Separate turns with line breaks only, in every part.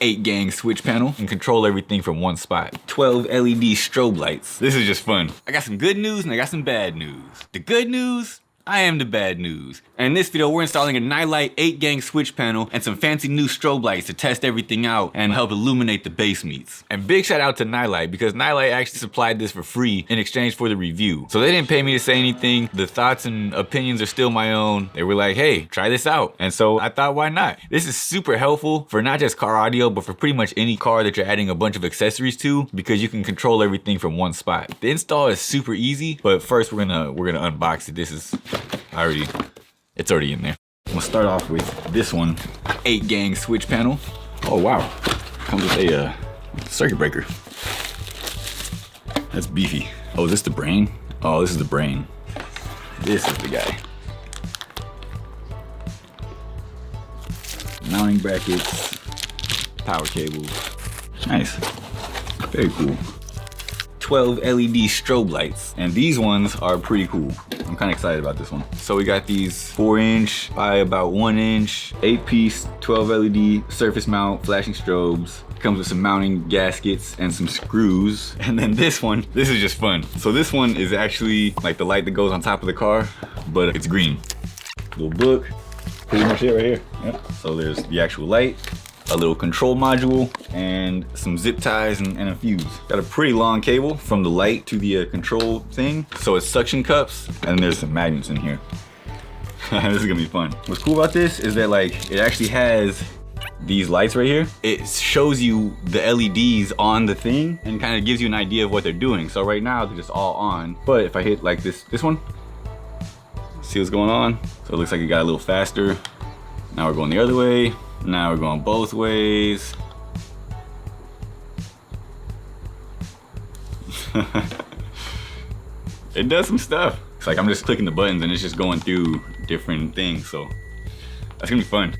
8-gang switch panel and control everything from one spot. 12 LED strobe lights. This is just fun. I got some good news and I got some bad news. The good news, I am the bad news. And in this video, we're installing a Nilight 8-gang switch panel and some fancy new strobe lights to test everything out and help illuminate the base meats. And big shout out to Nilight because Nilight actually supplied this for free in exchange for the review. So they didn't pay me to say anything. The thoughts and opinions are still my own. They were like, hey, try this out. And so I thought, why not? This is super helpful for not just car audio, but for pretty much any car that you're adding a bunch of accessories to, because you can control everything from one spot. The install is super easy, but first we're gonna unbox it. This is it's already in there. I'm gonna start off with this one, 8-gang switch panel. Oh wow, comes with a circuit breaker. That's beefy. Oh, is this the brain? Oh, this is the brain. This is the guy. Mounting brackets, power cables. Nice, very cool. 12 LED strobe lights, and these ones are pretty cool. I'm kind of excited about this one. So we got these 4-inch by about 1-inch, 8-piece 12 LED surface mount flashing strobes. Comes with some mounting gaskets and some screws. And then this one, this is just fun. So this one is actually like the light that goes on top of the car, but it's green. Little book, pretty much it right here. Yep. So there's the actual light, a little control module, and some zip ties and a fuse. Got a pretty long cable from the light to the control thing. So it's suction cups, and there's some magnets in here. This is gonna be fun. What's cool about this is that like it actually has these lights right here. It shows you the LEDs on the thing and kind of gives you an idea of what they're doing. So right now they're just all on. But if I hit like this one, see what's going on? So it looks like it got a little faster. Now we're going the other way. Now we're going both ways. It does some stuff. It's like I'm just clicking the buttons and it's just going through different things. So that's gonna be fun.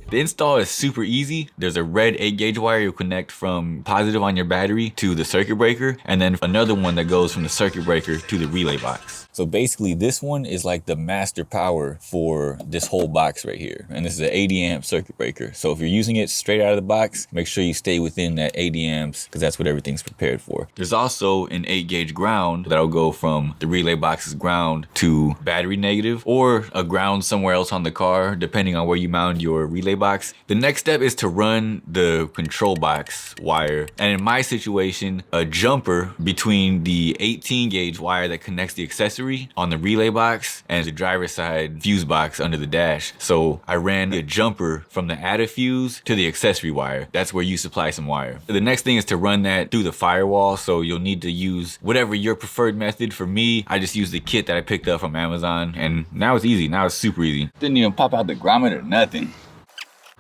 The install is super easy. There's a red 8-gauge wire you'll connect from positive on your battery to the circuit breaker, and then another one that goes from the circuit breaker to the relay box. So basically this one is like the master power for this whole box right here. And this is an 80 amp circuit breaker. So if you're using it straight out of the box, make sure you stay within that 80 amps because that's what everything's prepared for. There's also an 8-gauge ground that'll go from the relay box's ground to battery negative or a ground somewhere else on the car, depending on where you mount your relay box. The next step is to run the control box wire. And in my situation, a jumper between the 18-gauge wire that connects the accessory on the relay box and the driver's side fuse box under the dash. So I ran a jumper from the adder fuse to the accessory wire. That's where you supply some wire. The next thing is to run that through the firewall. So you'll need to use whatever your preferred method. For me, I just used the kit that I picked up from Amazon, and now it's easy. Now it's super easy. Didn't even pop out the grommet or nothing.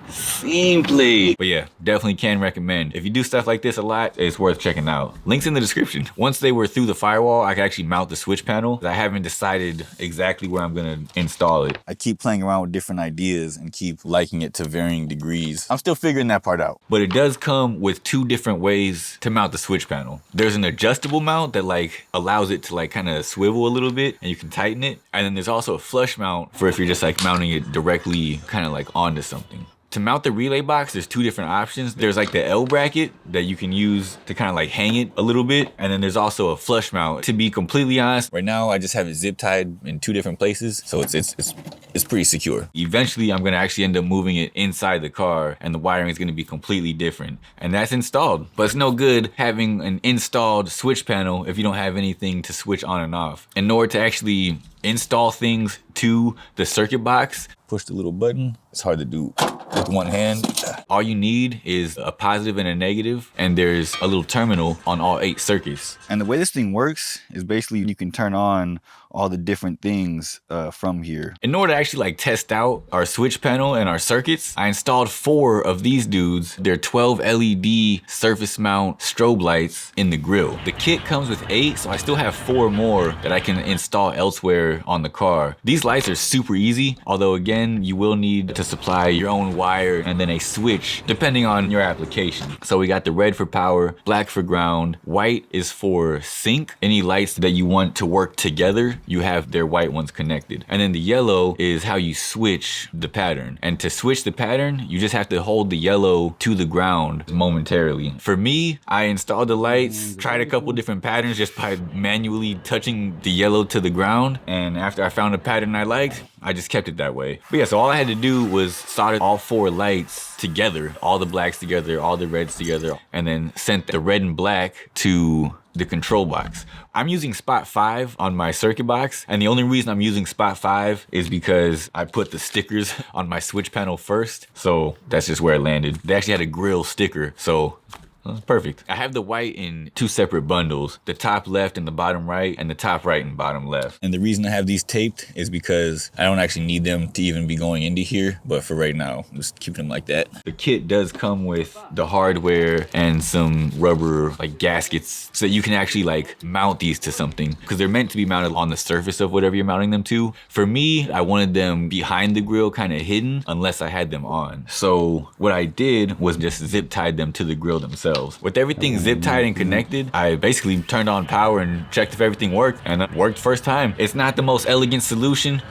Simply. But yeah, definitely can recommend. If you do stuff like this a lot, it's worth checking out. Links in the description. Once they were through the firewall, I could actually mount the switch panel. I haven't decided exactly where I'm gonna install it. I keep playing around with different ideas and keep liking it to varying degrees. I'm still figuring that part out. But it does come with 2 different ways to mount the switch panel. There's an adjustable mount that like allows it to like kind of swivel a little bit and you can tighten it. And then there's also a flush mount for if you're just like mounting it directly kind of like onto something. To mount the relay box, there's 2 different options. There's like the L bracket that you can use to kind of like hang it a little bit. And then there's also a flush mount. To be completely honest, right now I just have it zip tied in 2 different places. So it's pretty secure. Eventually I'm gonna actually end up moving it inside the car and the wiring is gonna be completely different. And that's installed. But it's no good having an installed switch panel if you don't have anything to switch on and off. In order to actually install things to the circuit box, push the little button. It's hard to do with one hand. All you need is a positive and a negative, and there's a little terminal on all 8 circuits. And the way this thing works is basically you can turn on all the different things from here. In order to actually like test out our switch panel and our circuits, I installed 4 of these dudes. They're 12 LED surface mount strobe lights in the grill. The kit comes with 8, so I still have 4 more that I can install elsewhere on the car. These lights are super easy, although again, you will need to supply your own wire and then a switch depending on your application. So we got the red for power, black for ground, white is for sync, any lights that you want to work together you have their white ones connected. And then the yellow is how you switch the pattern. And to switch the pattern, you just have to hold the yellow to the ground momentarily. For me, I installed the lights, tried a couple different patterns just by manually touching the yellow to the ground. And after I found a pattern I liked, I just kept it that way. But yeah, so all I had to do was solder all 4 lights together, all the blacks together, all the reds together, and then sent the red and black to the control box. I'm using spot 5 on my circuit box, and the only reason I'm using spot 5 is because I put the stickers on my switch panel first, so that's just where it landed. They actually had a grill sticker, so that's perfect. I have the white in 2 separate bundles, the top left and the bottom right, and the top right and bottom left. And the reason I have these taped is because I don't actually need them to even be going into here, but for right now, I'm just keeping them like that. The kit does come with the hardware and some rubber like gaskets so that you can actually like mount these to something, because they're meant to be mounted on the surface of whatever you're mounting them to. For me, I wanted them behind the grill, kind of hidden, unless I had them on. So what I did was just zip tied them to the grill themselves. With everything zip tied and connected, I basically turned on power and checked if everything worked, and it worked first time. It's not the most elegant solution,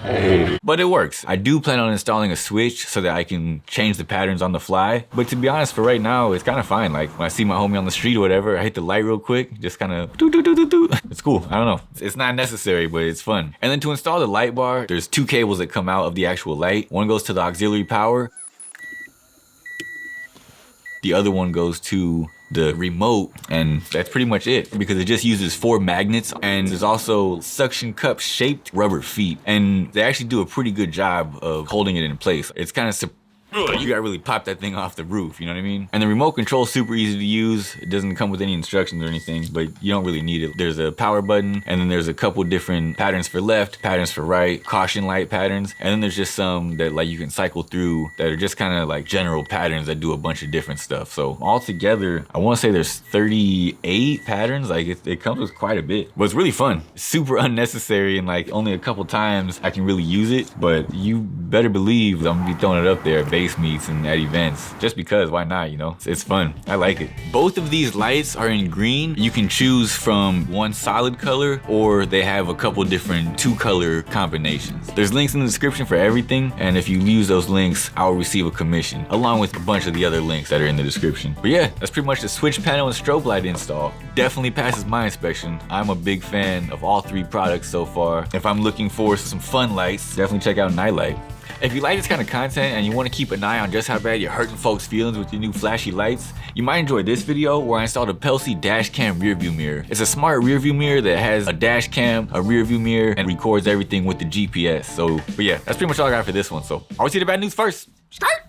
but it works. I do plan on installing a switch so that I can change the patterns on the fly, but to be honest, for right now, it's kind of fine. Like when I see my homie on the street or whatever, I hit the light real quick, just kind of do. It's cool. I don't know. It's not necessary, but it's fun. And then to install the light bar, there's 2 cables that come out of the actual light. One goes to the auxiliary power. The other one goes to the remote, and that's pretty much it, because it just uses 4 magnets, and there's also suction cup shaped rubber feet, and they actually do a pretty good job of holding it in place. It's kind of you gotta really pop that thing off the roof, you know what I mean? And the remote control is super easy to use. It doesn't come with any instructions or anything, but you don't really need it. There's a power button, and then there's a couple different patterns for left, patterns for right, caution light patterns, and then there's just some that like you can cycle through that are just kind of like general patterns that do a bunch of different stuff. So altogether, I want to say there's 38 patterns. Like it comes with quite a bit, but it's really fun. It's super unnecessary, and like only a couple times I can really use it, but you better believe I'm gonna be throwing it up there at base meets and at events, just because, why not, you know? It's fun. I like it. Both of these lights are in green. You can choose from one solid color, or they have a couple different 2-color combinations. There's links in the description for everything, and if you use those links, I'll receive a commission, along with a bunch of the other links that are in the description. But yeah, that's pretty much the switch panel and strobe light install. Definitely passes my inspection. I'm a big fan of all 3 products so far. If I'm looking for some fun lights, definitely check out Nilight. If you like this kind of content and you want to keep an eye on just how bad you're hurting folks' feelings with your new flashy lights, you might enjoy this video where I installed a Pelsi dash cam rear view mirror. It's a smart rear view mirror that has a dash cam, a rear view mirror, and records everything with the GPS. But yeah, that's pretty much all I got for this one. So I'll see the bad news first. Start!